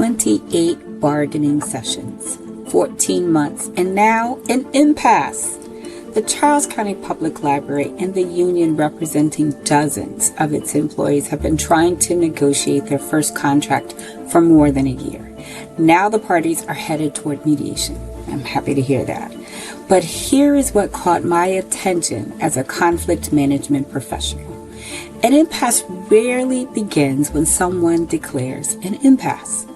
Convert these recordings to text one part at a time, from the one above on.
28 bargaining sessions, 14 months, and now an impasse. The Charles County Public Library and the union representing dozens of its employees have been trying to negotiate their first contract for more than a year. Now the parties are headed toward mediation. I'm happy to hear that. But here is what caught my attention as a conflict management professional. An impasse rarely begins when someone declares an impasse.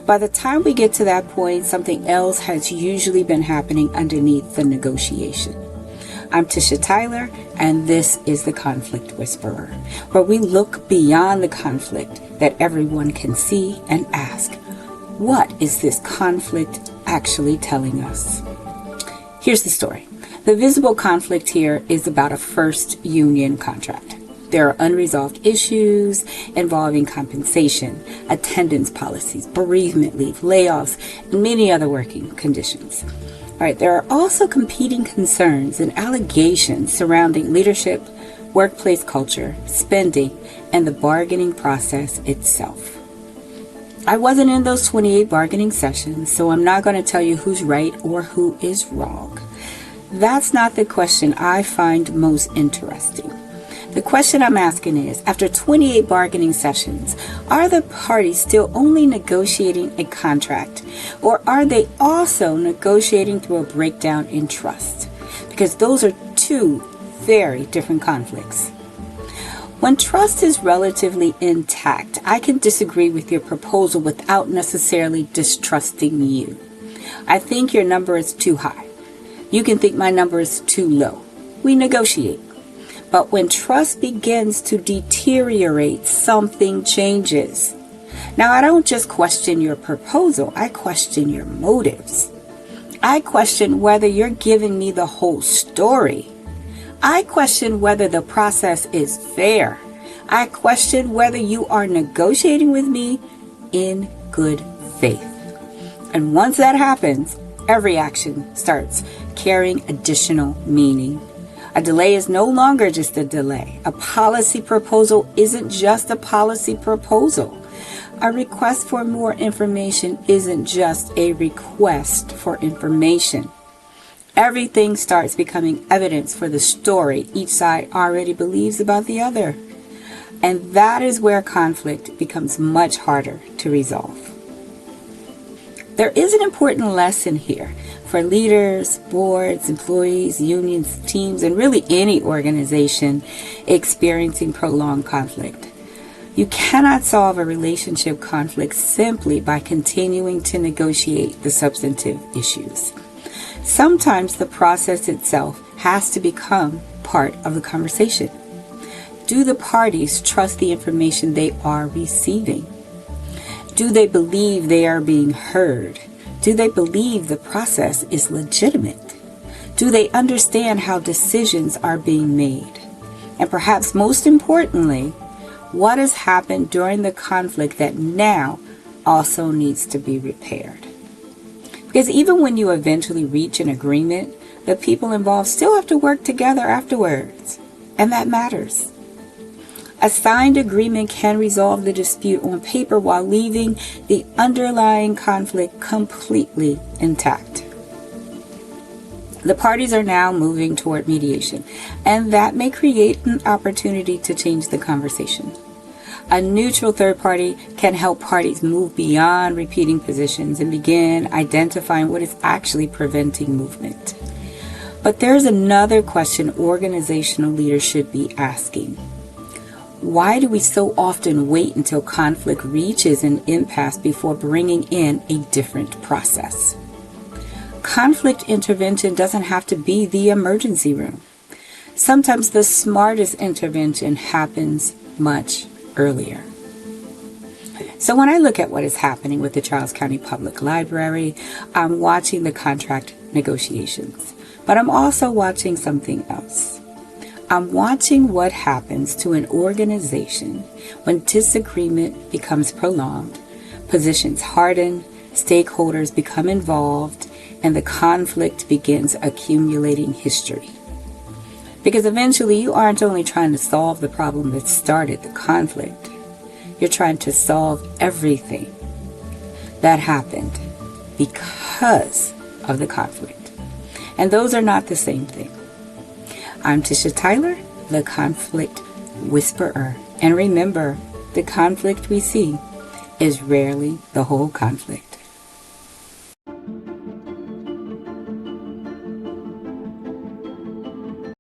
By the time we get to that point, something else has usually been happening underneath the negotiation. I'm Tisha Tyler, and this is the Conflict Whisperer, where we look beyond the conflict that everyone can see and ask, what is this conflict actually telling us? Here's the story. The visible conflict here is about a first union contract. There are unresolved issues involving compensation, attendance policies, bereavement leave, layoffs, and many other working conditions. All right, there are also competing concerns and allegations surrounding leadership, workplace culture, spending, and the bargaining process itself. I wasn't in those 28 bargaining sessions, so I'm not going to tell you who's right or who is wrong. That's not the question I find most interesting. The question I'm asking is, after 28 bargaining sessions, are the parties still only negotiating a contract, or are they also negotiating through a breakdown in trust? Because those are two very different conflicts. When trust is relatively intact, I can disagree with your proposal without necessarily distrusting you. I think your number is too high. You can think my number is too low. We negotiate. But when trust begins to deteriorate, something changes. Now, I don't just question your proposal, I question your motives. I question whether you're giving me the whole story. I question whether the process is fair. I question whether you are negotiating with me in good faith. And once that happens, every action starts carrying additional meaning. A delay is no longer just a delay. A policy proposal isn't just a policy proposal. A request for more information isn't just a request for information. Everything starts becoming evidence for the story each side already believes about the other. And that is where conflict becomes much harder to resolve. There is an important lesson here for leaders, boards, employees, unions, teams, and really any organization experiencing prolonged conflict. You cannot solve a relationship conflict simply by continuing to negotiate the substantive issues. Sometimes the process itself has to become part of the conversation. Do the parties trust the information they are receiving? Do they believe they are being heard? Do they believe the process is legitimate? Do they understand how decisions are being made? And perhaps most importantly, what has happened during the conflict that now also needs to be repaired? Because even when you eventually reach an agreement, the people involved still have to work together afterwards. And that matters. A signed agreement can resolve the dispute on paper while leaving the underlying conflict completely intact. The parties are now moving toward mediation, and that may create an opportunity to change the conversation. A neutral third party can help parties move beyond repeating positions and begin identifying what is actually preventing movement. But there's another question organizational leaders should be asking. Why do we so often wait until conflict reaches an impasse before bringing in a different process? Conflict intervention doesn't have to be the emergency room. Sometimes the smartest intervention happens much earlier. So when I look at what is happening with the Charles County Public Library, I'm watching the contract negotiations, but I'm also watching something else. I'm watching what happens to an organization when disagreement becomes prolonged, positions harden, stakeholders become involved, and the conflict begins accumulating history. Because eventually you aren't only trying to solve the problem that started the conflict, you're trying to solve everything. that happened because of the conflict. And those are not the same thing. I'm Tisha Tyler, the conflict whisperer. And remember, the conflict we see is rarely the whole conflict.